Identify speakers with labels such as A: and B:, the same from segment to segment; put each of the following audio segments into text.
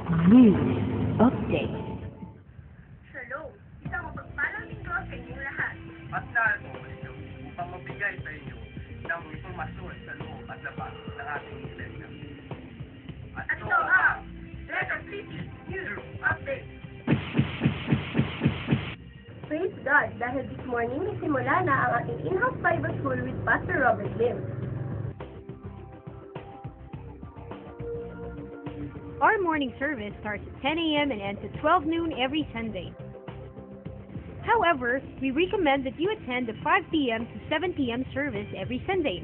A: News Update.
B: Shalom! Isang mapagpalang linggo sa inyong lahat.
C: At narito ko ninyo upang magbigay sa inyo ng impormasyon sa loob at labas ng ating iglesia. At
B: At ito ang Letter City News Update. Praise God! Dahil this morning, nagsimula na ang ating in-house Bible School with Pastor Robert Lim.
D: Our morning service starts at 10 a.m. and ends at 12 noon every Sunday. However, we recommend that you attend the 5 p.m. to 7 p.m. service every Sunday.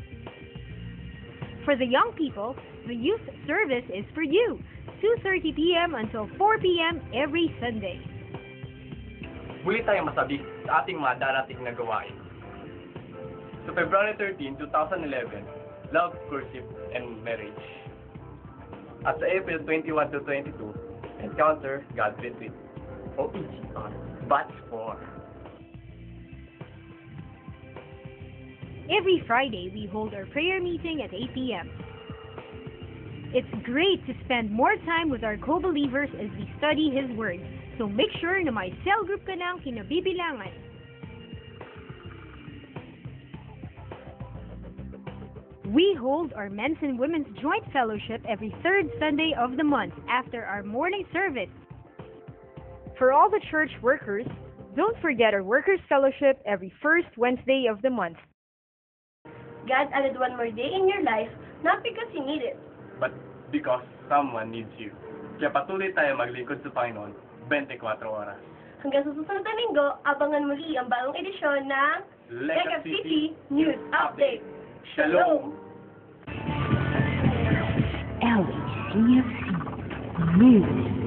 D: For the young people, the youth service is for you, 2:30 p.m. until 4 p.m. every Sunday.
C: Muli tayong masabi sa ating mga darating na gawain. Sa February 13, 2011, Love, Courtship, and Marriage. At sa April 21 to 22, Encounter God Retreat, OPGR, Batch 4.
D: Every Friday, we hold our prayer meeting at 8 p.m. It's great to spend more time with our co-believers as we study His Word, so make sure na may cell group ka ng kinabibilangan. We hold our men's and women's joint fellowship every third Sunday of the month after our morning service. For all the church workers, don't forget our workers' fellowship every first Wednesday of the month.
B: God added one more day in your life, not because you need it.
C: But because someone needs you. Kaya patuloy tayo maglingkod sa Panginoon 24 oras.
B: Hanggang sa susunod na linggo, abangan muli ang bagong edisyon ng Lega City News Update. Shalom!
A: LHCFC News